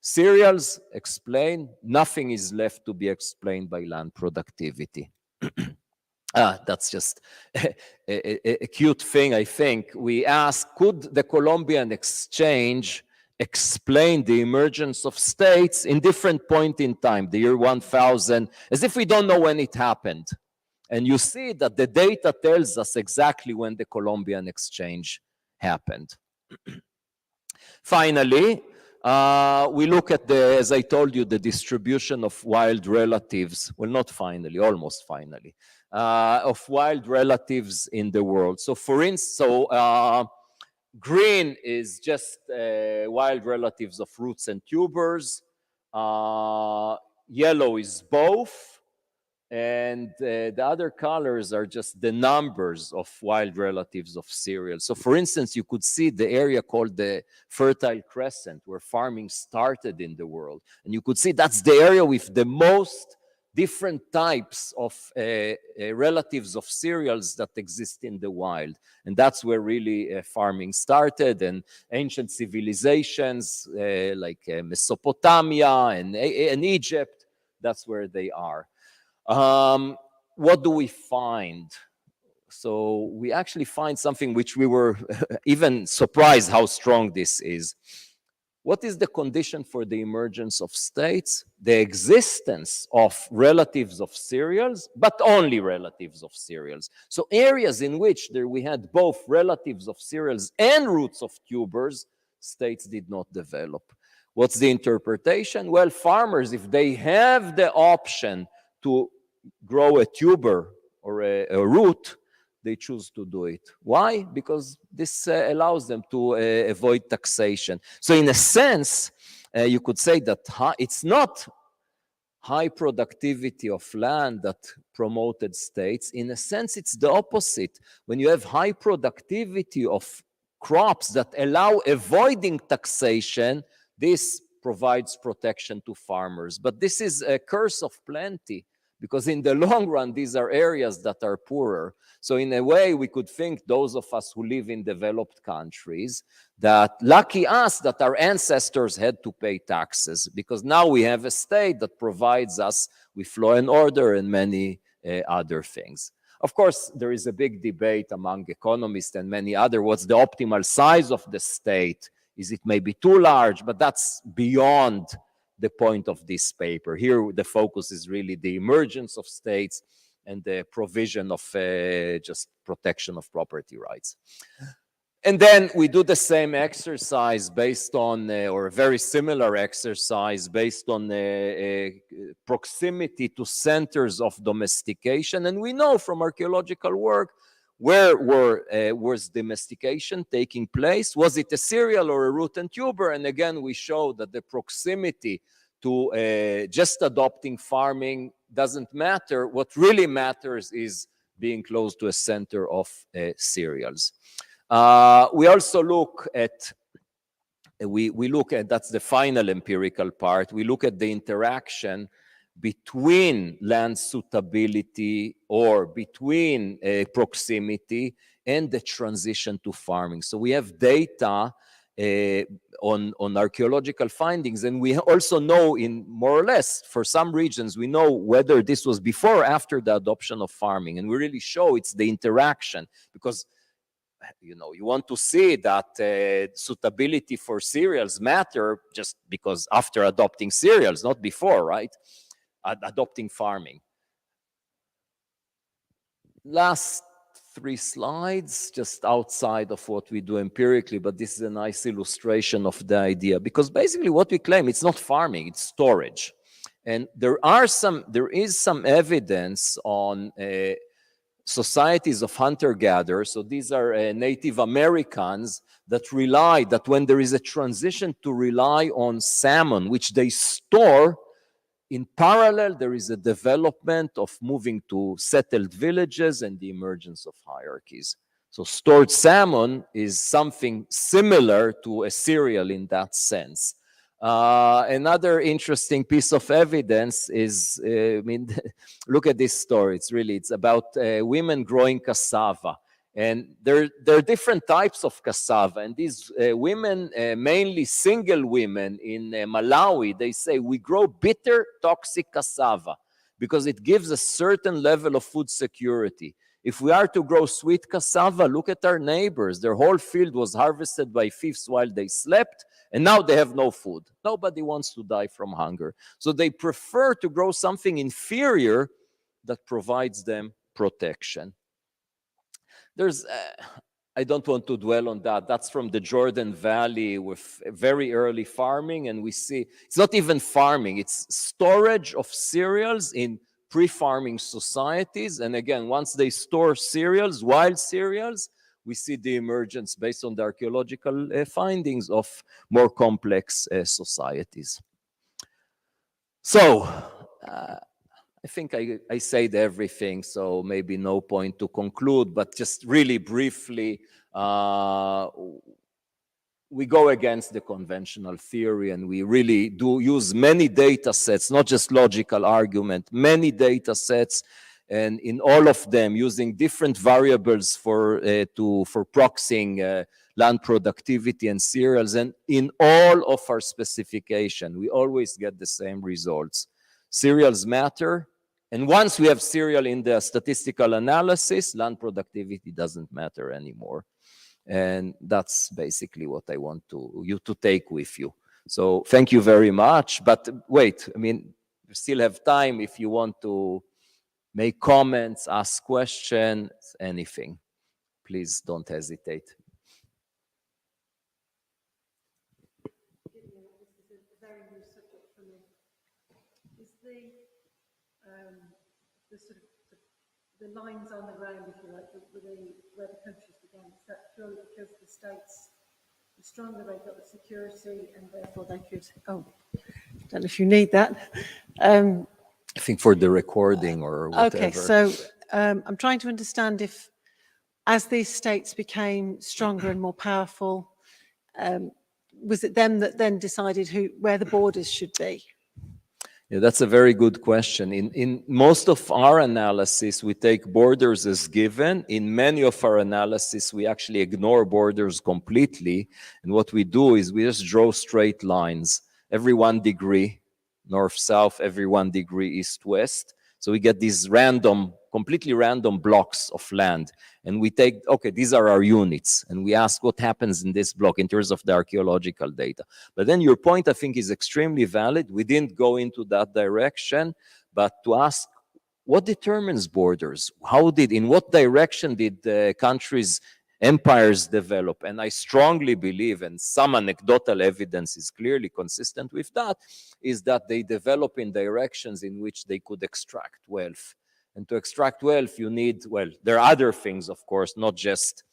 Cereals explain, nothing is left to be explained by land productivity. That's just a cute thing, I think. We ask, could the Columbian Exchange explain the emergence of states in different point in time, the year 1000, as if we don't know when it happened. And you see that the data tells us exactly when the Columbian Exchange happened. Finally, we look at as I told you, the distribution of wild relatives. Well, not finally, almost finally, of wild relatives in the world. So for instance, green is just wild relatives of roots and tubers. Yellow is both. And the other colors are just the numbers of wild relatives of cereals. So for instance, you could see the area called the Fertile Crescent, where farming started in the world. And you could see that's the area with the most different types of relatives of cereals that exist in the wild. And that's where really farming started, and ancient civilizations like Mesopotamia and Egypt, that's where they are. What do we find? So we actually find something which we were even surprised how strong this is. What is the condition for the emergence of states? The existence of relatives of cereals, but only relatives of cereals. So areas in which we had both relatives of cereals and roots of tubers, states did not develop. What's the interpretation? Well, farmers, if they have the option to grow a tuber or a root, they choose to do it. Why? Because this allows them to avoid taxation. So in a sense, you could say that it's not high productivity of land that promoted states. In a sense, it's the opposite. When you have high productivity of crops that allow avoiding taxation, this provides protection to farmers. But this is a curse of plenty, because in the long run, these are areas that are poorer. So in a way, we could think, those of us who live in developed countries, that lucky us that our ancestors had to pay taxes, because now we have a state that provides us with law and order and many other things. Of course, there is a big debate among economists and many others. What's the optimal size of the state? Is it maybe too large? But that's beyond the point of this paper. Here, the focus is really the emergence of states and the provision of just protection of property rights. And then we do the same exercise based on, or a very similar exercise based on proximity to centers of domestication. And we know from archaeological work, Where was domestication taking place? Was it a cereal or a root and tuber? And again, we show that the proximity to just adopting farming doesn't matter. What really matters is being close to a center of cereals. We also look at, that's the final empirical part, we look at the interaction between land suitability or between proximity and the transition to farming. So we have data on archaeological findings, and we also know in more or less, for some regions, we know whether this was before or after the adoption of farming, and we really show it's the interaction, because you want to see that suitability for cereals matter just because after adopting cereals, not before, right? Adopting farming. Last 3 slides, just outside of what we do empirically, but this is a nice illustration of the idea, because basically what we claim, it's not farming, it's storage. And there is some evidence on societies of hunter-gatherers. So these are Native Americans that when there is a transition to rely on salmon, which they store, in parallel, there is a development of moving to settled villages and the emergence of hierarchies. So stored salmon is something similar to a cereal in that sense. Another interesting piece of evidence is, look at this story. It's about women growing cassava. And there are different types of cassava. And these women, mainly single women in Malawi, they say, we grow bitter, toxic cassava because it gives a certain level of food security. If we are to grow sweet cassava, look at our neighbors. Their whole field was harvested by thieves while they slept, and now they have no food. Nobody wants to die from hunger. So they prefer to grow something inferior that provides them protection. I don't want to dwell on that. That's from the Jordan Valley with very early farming. And we see, it's not even farming, it's storage of cereals in pre-farming societies. And again, once they store cereals, wild cereals, we see the emergence based on the archaeological findings of more complex societies. So, I think I said everything, so maybe no point to conclude, but just really briefly, we go against the conventional theory, and we really do use many data sets, not just logical argument, many data sets, and in all of them using different variables for proxying land productivity and cereals, and in all of our specification, we always get the same results. Cereals matter, and once we have cereal in the statistical analysis, land productivity doesn't matter anymore. And that's basically what I want you to take with you. So thank you very much. But wait, we still have time if you want to make comments, ask questions, anything. Please don't hesitate. The lines on the ground, if you like, where the countries began, is that purely because the states were stronger, they got the security, and therefore they could, don't know if you need that. I think for the recording or whatever. Okay, so I'm trying to understand if, as these states became stronger and more powerful, was it them that then decided where the borders should be? Yeah, that's a very good question. In most of our analysis, we take borders as given. In many of our analysis, we actually ignore borders completely. And what we do is we just draw straight lines, every 1 degree, north-south, every 1 degree, east-west. So we get these completely random blocks of land. And we take, okay, these are our units. And we ask what happens in this block in terms of the archaeological data. But then your point, I think, is extremely valid. We didn't go into that direction, but to ask what determines borders? In what direction did countries, empires develop? And I strongly believe, and some anecdotal evidence is clearly consistent with that, is that they develop in directions in which they could extract wealth. And to extract wealth, you need, well, there are other things, of course, not just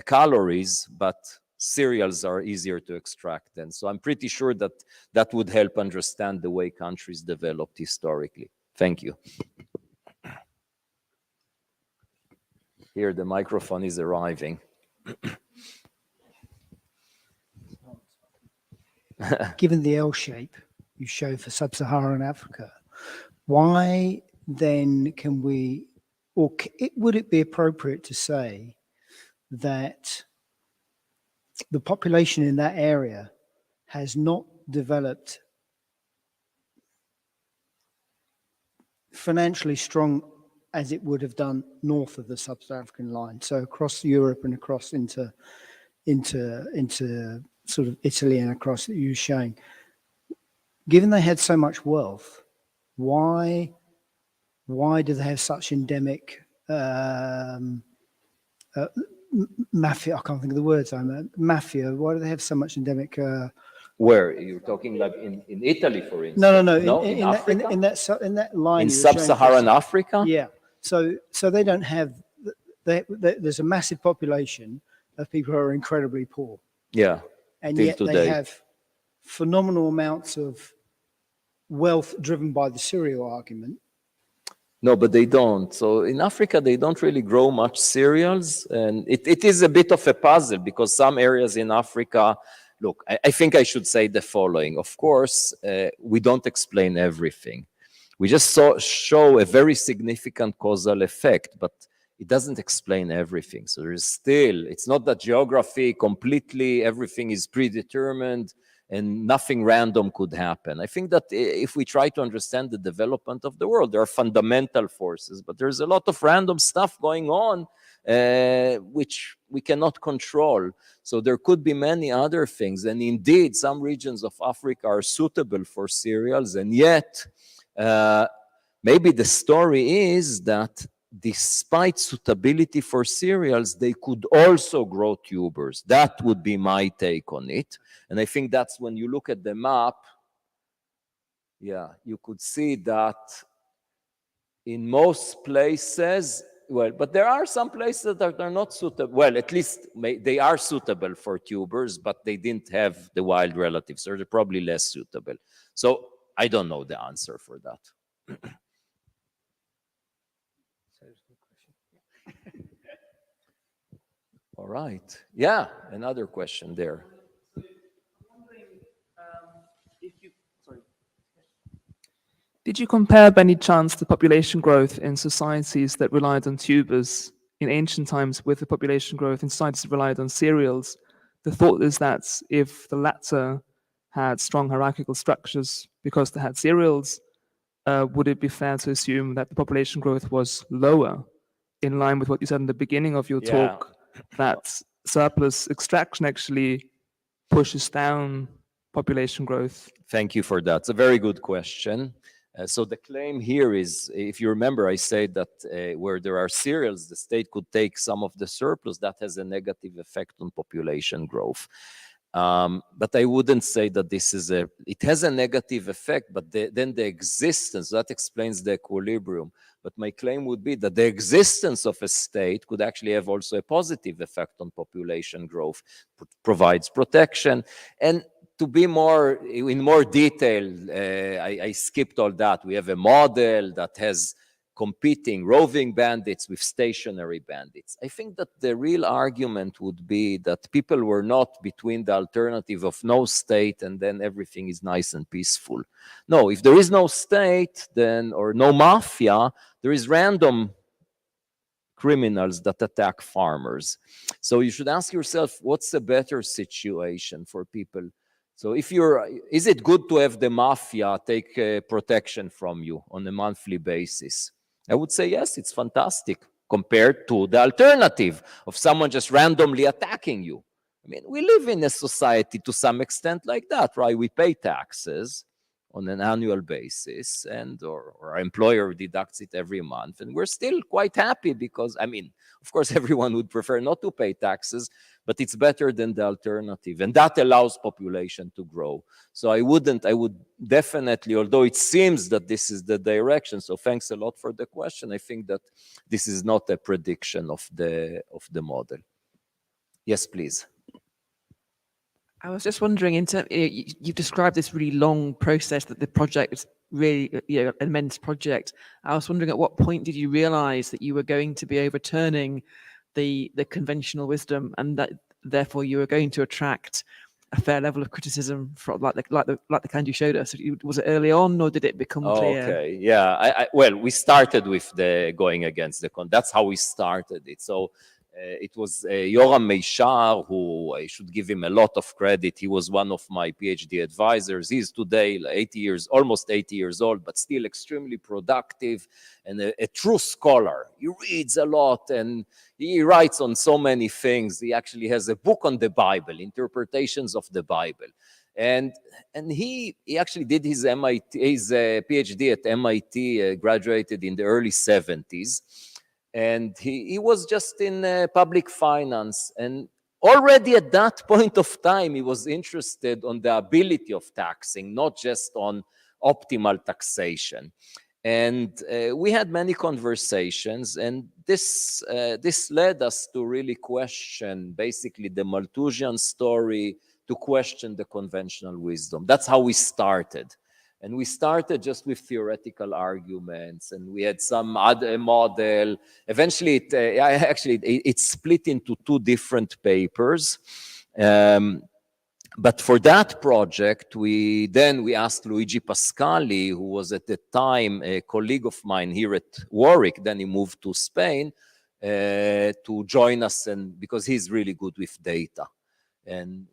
calories, but cereals are easier to extract then. So I'm pretty sure that that would help understand the way countries developed historically. Thank you. Here, the microphone is arriving. Given the L shape you show for sub-Saharan Africa, why then can we, or would it be appropriate to say that the population in that area has not developed financially strong as it would have done north of the sub-Saharan line, so across Europe and across into sort of Italy and across that you were showing? Given they had so much wealth, why do they have such endemic mafia? I can't think of the words. Mafia. Why do they have so much endemic? Where you're talking, like in Italy, for instance? No. In Africa? In that line. In sub-Saharan Africa? Yeah. So they don't have. There's a massive population of people who are incredibly poor. Yeah. And till yet today. they have phenomenal amounts of wealth driven by the cereal argument. No, but they don't. So in Africa, they don't really grow much cereals. And it is a bit of a puzzle because some areas in Africa, look, I think I should say the following. Of course, we don't explain everything. We just show a very significant causal effect, but it doesn't explain everything. So there's still, it's not that geography completely, everything is predetermined and nothing random could happen. I think that if we try to understand the development of the world, there are fundamental forces, but there's a lot of random stuff going on which we cannot control. So there could be many other things. And indeed, some regions of Africa are suitable for cereals. And yet, maybe the story is that despite suitability for cereals, they could also grow tubers. That would be my take on it. And I think that's when you look at the map, yeah, you could see that in most places, well, but there are some places that are not suitable. Well, at least they are suitable for tubers, but they didn't have the wild relatives, or they're probably less suitable. So I don't know the answer for that. All right. Yeah, another question there. So I'm wondering if you, sorry. Did you compare by any chance the population growth in societies that relied on tubers in ancient times with the population growth in societies that relied on cereals? The thought is that if the latter had strong hierarchical structures because they had cereals, would it be fair to assume that the population growth was lower, in line with what you said in the beginning of your talk, that surplus extraction actually pushes down population growth? Thank you for that. It's a very good question. So the claim here is, if you remember, I said that where there are cereals, the state could take some of the surplus. That has a negative effect on population growth. But I wouldn't say that this is it has a negative effect, but then the existence, that explains the equilibrium. But my claim would be that the existence of a state could actually have also a positive effect on population growth, provides protection. And to be in more detail, I skipped all that. We have a model that has competing roving bandits with stationary bandits. I think that the real argument would be that people were not between the alternative of no state and then everything is nice and peaceful. No, if there is no state, then, or no mafia, there is random criminals that attack farmers. So you should ask yourself, what's a better situation for people? So is it good to have the mafia take protection from you on a monthly basis? I would say yes, it's fantastic compared to the alternative of someone just randomly attacking you. I mean, we live in a society to some extent like that, right? We pay taxes. on an annual basis, and or our employer deducts it every month, and we're still quite happy because, I mean, of course, everyone would prefer not to pay taxes, but it's better than the alternative, and that allows population to grow. So I would definitely, although it seems that this is the direction, so thanks a lot for the question, I think that this is not a prediction of the model. Yes, please. I was just wondering, you've described this really long process, that the project is really, an immense project. I was wondering, at what point did you realize that you were going to be overturning the conventional wisdom, and that therefore you were going to attract a fair level of criticism from like the kind you showed us? Was it early on, or did it become clear? Okay, yeah. Well, we started with the going against the that's how we started it. So it was Yoram Meishar, who I should give him a lot of credit. He was one of my PhD advisors. He's today almost 80 years old, but still extremely productive and a true scholar. He reads a lot and he writes on so many things. He actually has a book on the Bible, interpretations of the Bible. And he actually did his PhD at MIT, graduated in the early 70s. And he was just in public finance. And already at that point of time, he was interested on the ability of taxing, not just on optimal taxation. And we had many conversations, and this led us to really question basically the Malthusian story, to question the conventional wisdom. That's how we started. And we started just with theoretical arguments, and we had some other model. Eventually, it split into two different papers. But for that project, we asked Luigi Pascali, who was at the time a colleague of mine here at Warwick, then he moved to Spain, to join us, and because he's really good with data. And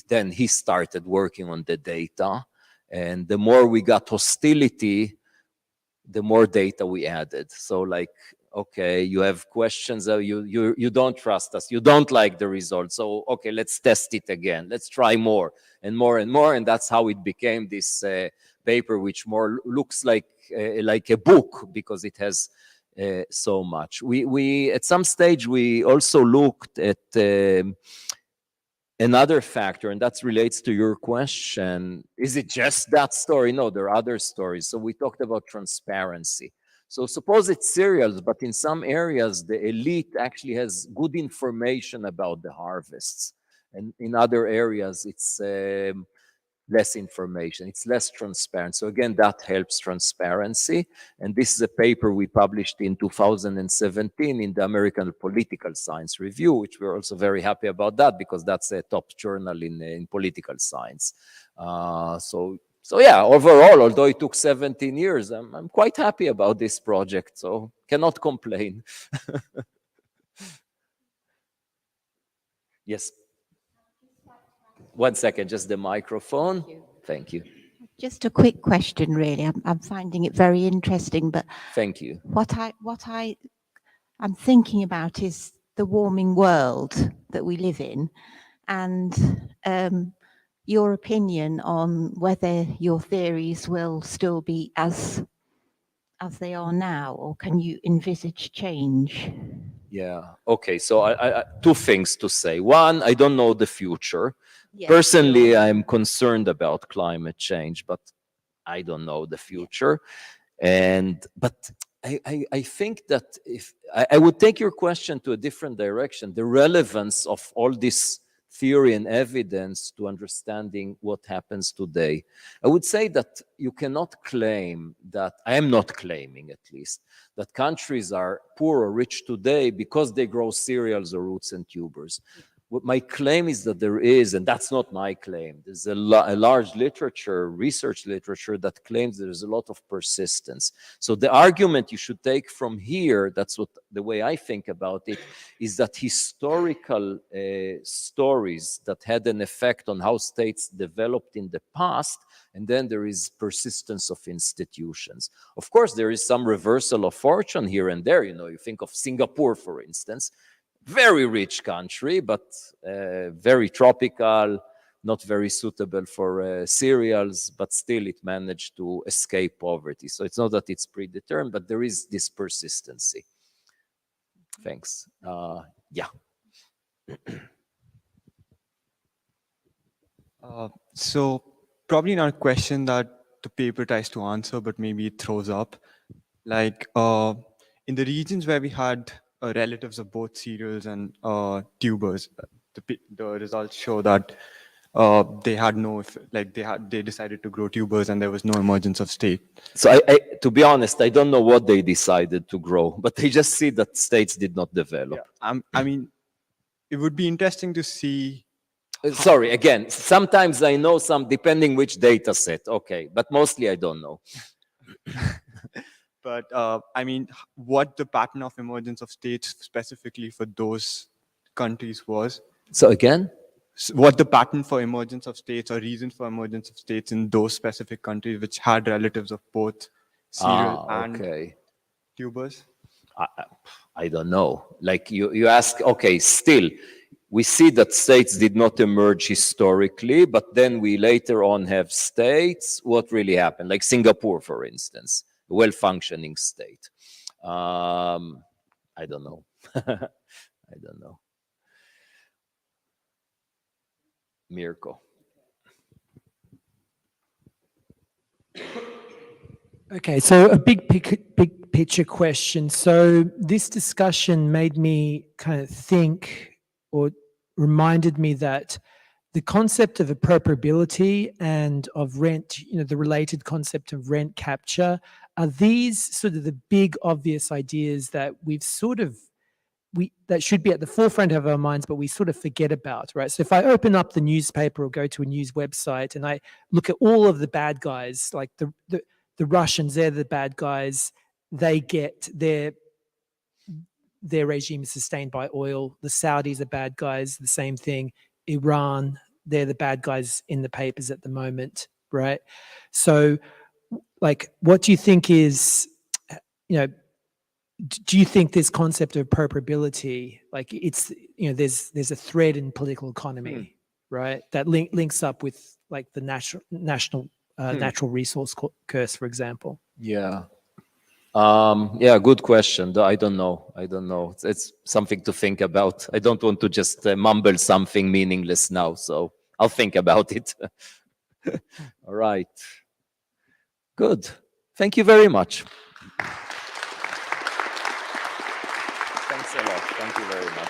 then he started working on the data. And the more we got hostility, the more data we added. So like, okay, you have questions, you don't trust us, you don't like the results. So, okay, let's test it again. Let's try more and more and more. And that's how it became this paper, which more looks like a book, because it has so much. We at some stage, we also looked at another factor, and that relates to your question. Is it just that story? No, there are other stories. So we talked about transparency. So suppose it's cereals, but in some areas, the elite actually has good information about the harvests. And in other areas, it's less information, it's less transparent. So again, that helps transparency. And this is a paper we published in 2017 in the American Political Science Review, which we're also very happy about that, because that's a top journal in political science. So yeah, overall, although it took 17 years, I'm quite happy about this project, so cannot complain. Yes. 1 second, just the microphone. Thank you. Just a quick question, really. I'm finding it very interesting, but thank you. What I'm thinking about is the warming world that we live in, and your opinion on whether your theories will still be as they are now, or can you envisage change? Yeah. Okay. So I two things to say. One, I don't know the future. Yes, Personally, sure. I'm concerned about climate change, but I don't know the future. But I think that if I would take your question to a different direction, the relevance of all this theory and evidence to understanding what happens today. I would say that you cannot claim that, I am not claiming at least, that countries are poor or rich today because they grow cereals or roots and tubers. What my claim is that there is, and that's not my claim, there's a large literature, research literature that claims there's a lot of persistence. So the argument you should take from here, that's what the way I think about it, is that historical stories that had an effect on how states developed in the past, and then there is persistence of institutions. Of course, there is some reversal of fortune here and there. You know, you think of Singapore, for instance, very rich country, but very tropical, not very suitable for cereals, but still it managed to escape poverty. So it's not that it's predetermined, but there is this persistency. Thanks. Yeah. So probably not a question that the paper tries to answer, but maybe it throws up. Like in the regions where we had relatives of both cereals and tubers, the results show that they had no, they decided to grow tubers and there was no emergence of state. So to be honest, I don't know what they decided to grow, but they just see that states did not develop. Yeah. I mean, it would be interesting to see. Sorry, again, sometimes I know some, depending which data set, okay, but mostly I don't know. But I mean, what the pattern of emergence of states specifically for those countries was. So again? What the pattern for emergence of states or reasons for emergence of states in those specific countries which had relatives of both cereal and tubers? I don't know. Like you ask, okay, still, we see that states did not emerge historically, but then we later on have states. What really happened? Like Singapore, for instance, a well-functioning state. I don't know. I don't know. Mirko. Okay, so a big picture question. So this discussion made me kind of think, or reminded me that the concept of appropriability and of rent, the related concept of rent capture, are these sort of the big obvious ideas that that should be at the forefront of our minds, but we sort of forget about, right? So if I open up the newspaper or go to a news website and I look at all of the bad guys, like the Russians, they're the bad guys, they get their regime is sustained by oil. The Saudis are bad guys, the same thing. Iran, they're the bad guys in the papers at the moment, right? So, like, what do you think is, do you think this concept of appropriability, like it's, there's a thread in political economy, right? That links up with like the natural resource curse, for example. Yeah. Yeah, good question. I don't know. It's something to think about. I don't want to just mumble something meaningless now, so I'll think about it. All right. Good. Thank you very much. Thanks a lot. Thank you very much.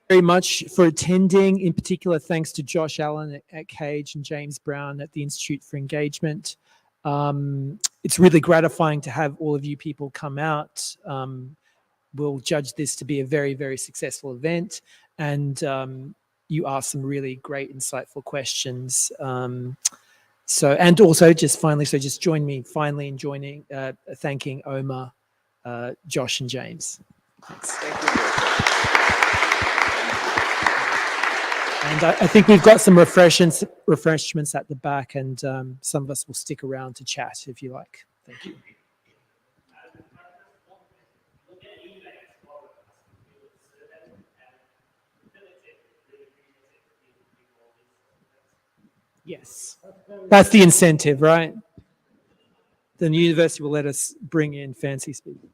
Very much for attending. In particular, thanks to Josh Allen at Cage and James Brown at the Institute for Engagement. It's really gratifying to have all of you people come out. We'll judge this to be a very, very successful event, and you asked some really great, insightful questions. And also just finally, just join me finally in thanking Omer, Josh, and James. Thanks. Thank you. And I think we've got some refreshments at the back, and some of us will stick around to chat if you like. Thank you. Yes, that's the incentive, right? The university will let us bring in fancy speakers.